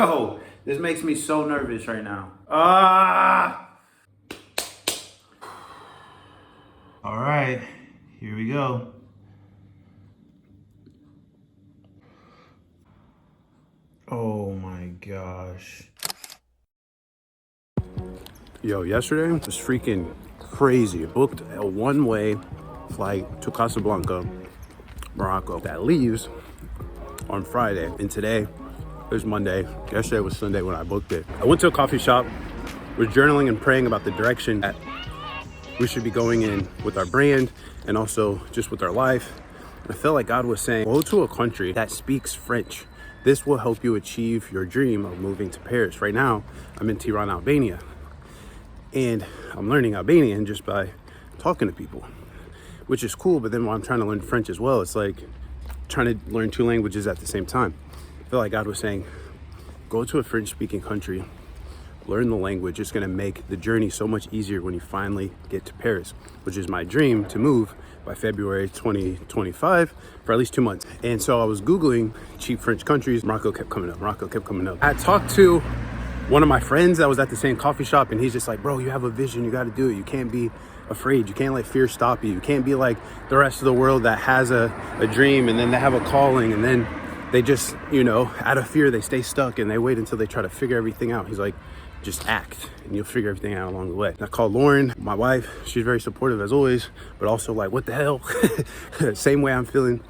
Yo, this makes me so nervous right now. Ah! All right, here we go. Oh my gosh. Yo, yesterday was freaking crazy. Booked a one-way flight to Casablanca, Morocco that leaves on Friday. And today is Monday. Yesterday was Sunday when I booked it. I went to a coffee shop, was journaling and praying about the direction that we should be going in with our brand and also just with our life. And I felt like God was saying, go to a country that speaks French. This will help you achieve your dream of moving to Paris. Right now, I'm in Tirana, Albania. And I'm learning Albanian just by talking to people, which is cool. But then while I'm trying to learn French as well, it's like trying to learn two languages at the same time. I feel like God was saying, go to a French-speaking country, learn the language. It's gonna make the journey so much easier when you finally get to Paris, which is my dream to move by February 2025 for at least 2 months. And so I was Googling cheap French countries. Morocco kept coming up. I talked to one of my friends that was at the same coffee shop, and he's just like, bro, you have a vision, you gotta do it. You can't be afraid. You can't let fear stop you. You can't be like the rest of the world that has a dream and then they have a calling and then they just, out of fear, they stay stuck and they wait until they try to figure everything out. He's like, just act and you'll figure everything out along the way. And I called Lauren, my wife. She's very supportive as always, but also like, what the hell? Same way I'm feeling.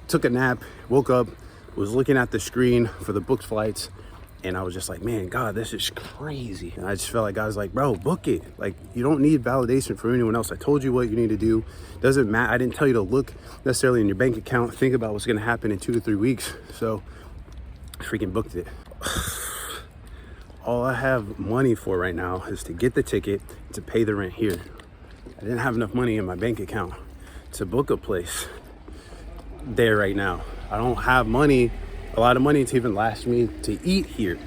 Took a nap, woke up, was looking at the screen for the booked flights, and I was just like, man, God, this is crazy. And I just felt like God was like, bro, book it. Like, you don't need validation from anyone else. I told you what you need to do. Doesn't matter. I didn't tell you to look necessarily in your bank account, think about what's gonna happen in 2 to 3 weeks. So I freaking booked it. All I have money for right now is to get the ticket, to pay the rent here. I didn't have enough money in my bank account to book a place there right now. I don't have money, a lot of money to even last me to eat here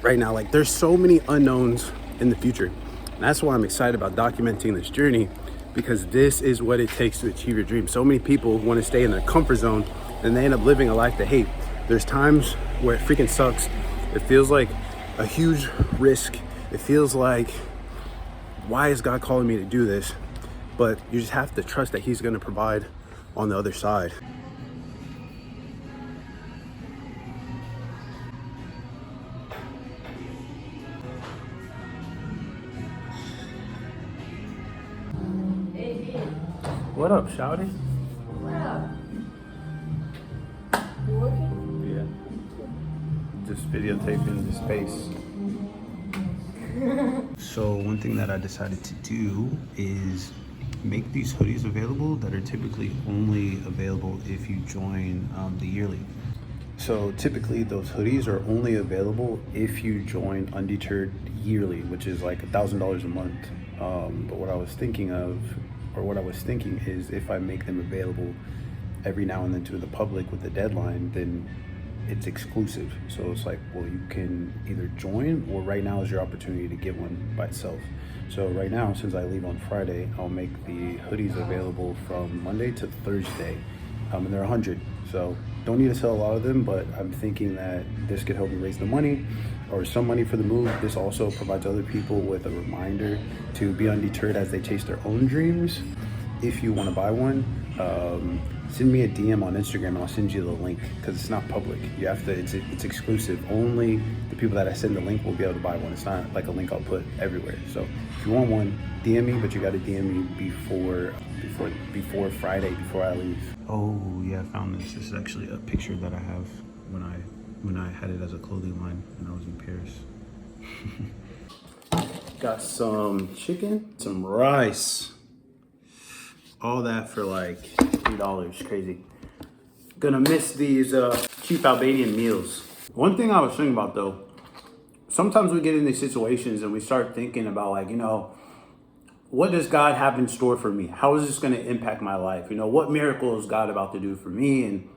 right now. Like, there's so many unknowns in the future. And that's why I'm excited about documenting this journey, because this is what it takes to achieve your dream. So many people want to stay in their comfort zone and they end up living a life they hate. There's times where it freaking sucks. It feels like a huge risk. It feels like, why is God calling me to do this? But you just have to trust that he's gonna provide on the other side. What up, Shouty? What up? You working? Yeah. Just videotaping the space. So one thing that I decided to do is make these hoodies available that are typically only available if you join the yearly. So typically those hoodies are only available if you join Undeterred yearly, which is like $1,000 a month. But what I was thinking is if I make them available every now and then to the public with the deadline, then it's exclusive. So it's like, well, you can either join, or right now is your opportunity to get one by itself. So right now, since I leave on Friday, I'll make the hoodies available from Monday to Thursday. And they're 100. So don't need to sell a lot of them, but I'm thinking that this could help me raise the money or some money for the move. This also provides other people with a reminder to be undeterred as they chase their own dreams. If you want to buy one, send me a DM on Instagram and I'll send you the link, because it's not public. You have to, it's exclusive. Only the people that I send the link will be able to buy one. It's not like a link I'll put everywhere. So if you want one, DM me, but you got to DM me before Friday, before I leave. Oh yeah, I found this. This is actually a picture that I have when I had it as a clothing line when I was in Paris. Got some chicken, some rice. All that for like $3, crazy. Gonna miss these cheap Albanian meals. One thing I was thinking about though, sometimes we get in these situations and we start thinking about like, what does God have in store for me? How is this gonna impact my life? What miracle is God about to do for me? And,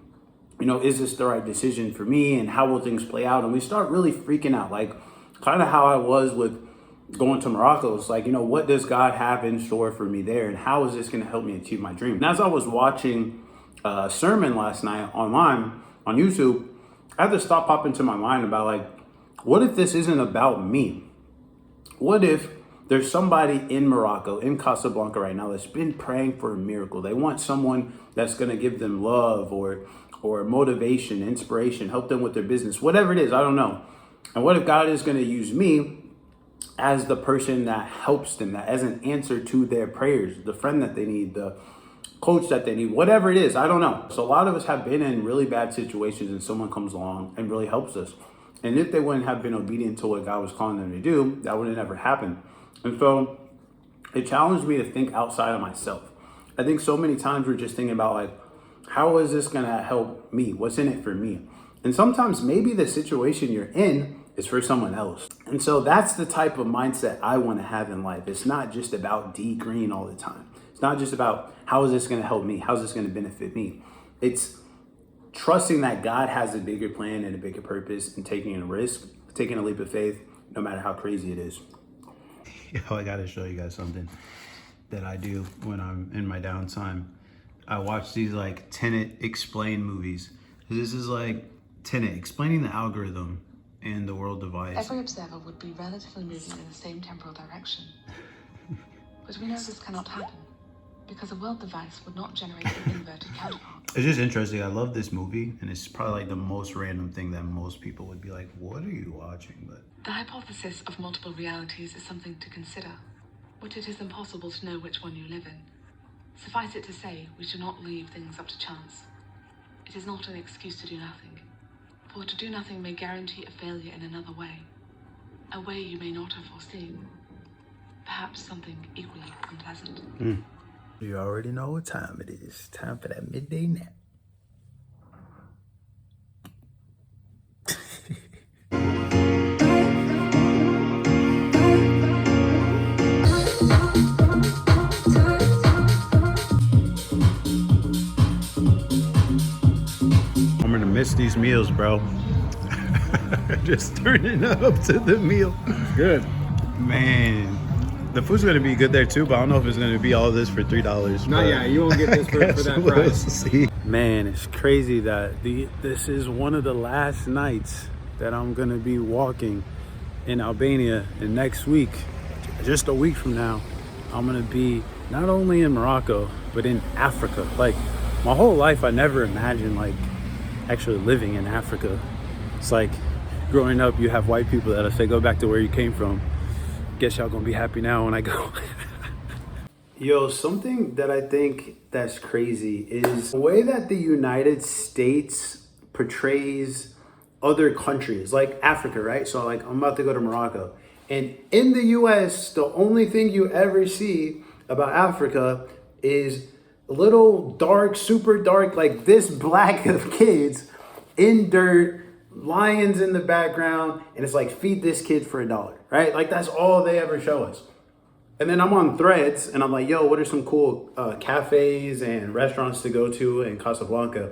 is this the right decision for me? And how will things play out? And we start really freaking out, like kind of how I was with going to Morocco. It's like, what does God have in store for me there? And how is this going to help me achieve my dream? And as I was watching a sermon last night online on YouTube, I had this thought pop into my mind about like, what if this isn't about me? What if there's somebody in Morocco, in Casablanca right now that's been praying for a miracle? They want someone that's going to give them love or motivation, inspiration, help them with their business, whatever it is, I don't know. And what if God is going to use me as the person that helps them, that as an answer to their prayers, the friend that they need, the coach that they need, whatever it is, I don't know. So a lot of us have been in really bad situations and someone comes along and really helps us. And if they wouldn't have been obedient to what God was calling them to do, that would have never happened. And so it challenged me to think outside of myself. I think so many times we're just thinking about like, how is this gonna help me? What's in it for me? And sometimes maybe the situation you're in is for someone else. And so that's the type of mindset I want to have in life. It's not just about D green all the time. It's not just about how is this going to help me? How's this going to benefit me? It's trusting that God has a bigger plan and a bigger purpose and taking a risk, taking a leap of faith, no matter how crazy it is. Yo, I got to show you guys something that I do when I'm in my downtime. I watch these like Tenet explain movies. This is like Tenet explaining the algorithm and the world device. Every observer would be relatively moving in the same temporal direction. But we know this cannot happen because a world device would not generate an inverted counterpart. It's just interesting. I love this movie, and it's probably like the most random thing that most people would be like, what are you watching? But the hypothesis of multiple realities is something to consider, but it is impossible to know which one you live in. Suffice it to say, we should not leave things up to chance. It is not an excuse to do nothing, for to do nothing may guarantee a failure in another way, a way you may not have foreseen, perhaps something equally unpleasant. You already know what time it is. Time for that midday nap. I'm gonna miss these meals, bro. Just turning up to the meal. Good. Man, the food's gonna be good there too, but I don't know if it's gonna be all this for $3. No, yeah, you won't get this for that price. See. Man, it's crazy that this is one of the last nights that I'm gonna be walking in Albania, and next week, just a week from now, I'm gonna be not only in Morocco, but in Africa. Like, my whole life, I never imagined like actually living in Africa. It's like growing up, you have white people that'll say, go back to where you came from. Guess y'all gonna be happy now when I go. Yo, something that I think that's crazy is the way that the United States portrays other countries, like Africa, right? So like I'm about to go to Morocco. And in the US, the only thing you ever see about Africa is little dark, super dark, like this black of kids in dirt, lions in the background, and it's like, feed this kid for $1, right? Like that's all they ever show us. And then I'm on Threads and I'm like, yo, what are some cool cafes and restaurants to go to in Casablanca?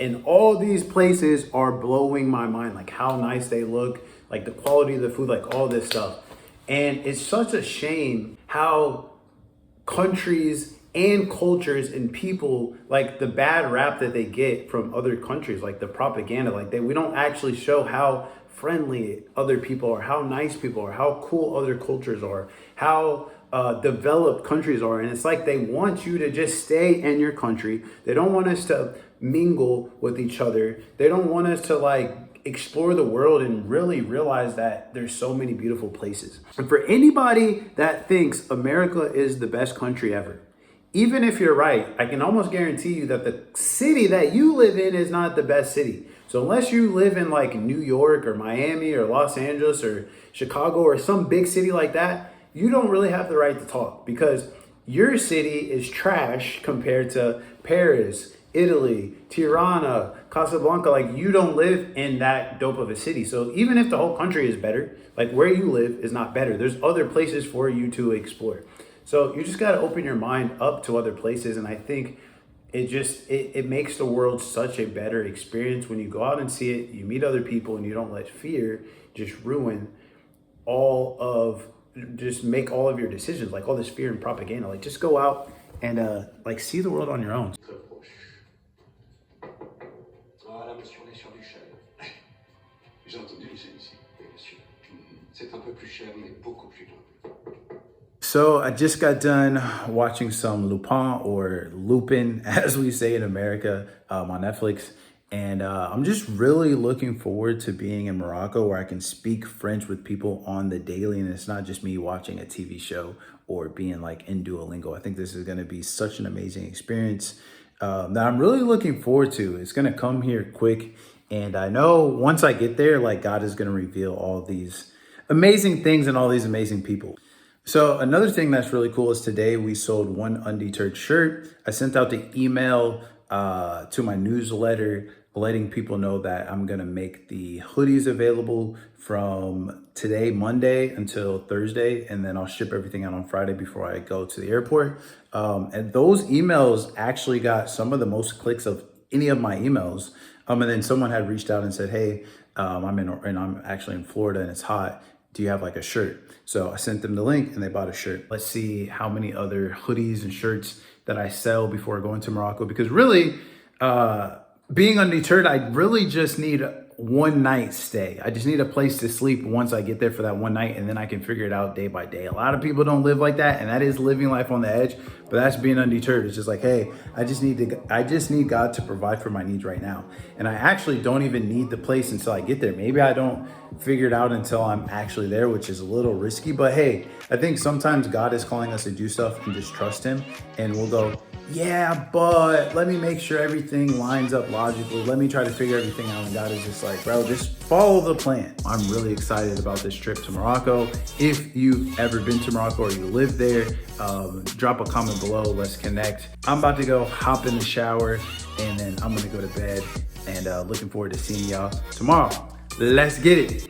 And all these places are blowing my mind, like how nice they look, like the quality of the food, like all this stuff. And it's such a shame how countries and cultures and people, like the bad rap that they get from other countries, like the propaganda, like we don't actually show how friendly other people are, how nice people are, how cool other cultures are, how developed countries are. And it's like they want you to just stay in your country. They don't want us to mingle with each other. They don't want us to like explore the world and really realize that there's so many beautiful places. And for anybody that thinks America is the best country ever, even if you're right, I can almost guarantee you that the city that you live in is not the best city. So unless you live in like New York or Miami or Los Angeles or Chicago or some big city like that, you don't really have the right to talk, because your city is trash compared to Paris, Italy, Tirana, Casablanca. Like, you don't live in that dope of a city. So even if the whole country is better, like where you live is not better. There's other places for you to explore. So you just got to open your mind up to other places. And I think it makes the world such a better experience when you go out and see it, you meet other people, and you don't let fear just just make all of your decisions, like all this fear and propaganda. Like, just go out and like see the world on your own. Voilà, monsieur, on est sur du chêne. J'ai entendu, c'est ici. C'est un peu plus cher, mais beaucoup plus noble. So I just got done watching some Lupin, or Lupin, as we say in America, on Netflix. And I'm just really looking forward to being in Morocco, where I can speak French with people on the daily. And it's not just me watching a TV show or being like in Duolingo. I think this is going to be such an amazing experience that I'm really looking forward to. It's going to come here quick. And I know once I get there, like, God is going to reveal all these amazing things and all these amazing people. So another thing that's really cool is today we sold one Undeterred shirt. I sent out the email to my newsletter letting people know that I'm gonna make the hoodies available from today, Monday, until Thursday, and then I'll ship everything out on Friday before I go to the airport. And those emails actually got some of the most clicks of any of my emails. And then someone had reached out and said, "Hey, I'm actually in Florida and it's hot. Do you have like a shirt?" So I sent them the link and they bought a shirt. Let's see how many other hoodies and shirts that I sell before going to Morocco, because really, being undeterred, I really just need a one night stay. I just need a place to sleep once I get there for that one night, and then I can figure it out day by day. A lot of people don't live like that, and that is living life on the edge, but that's being undeterred. It's just like, hey, I just need God to provide for my needs right now. And I actually don't even need the place until I get there. Maybe I don't figure it out until I'm actually there, which is a little risky, but hey, I think sometimes God is calling us to do stuff and just trust him, and we'll go, yeah, but let me make sure everything lines up logically. Let me try to figure everything out. And God is just like, bro, just follow the plan. I'm really excited about this trip to Morocco. If you've ever been to Morocco or you live there, drop a comment below. Let's connect. I'm about to go hop in the shower, and then I'm gonna go to bed, and looking forward to seeing y'all tomorrow. Let's get it.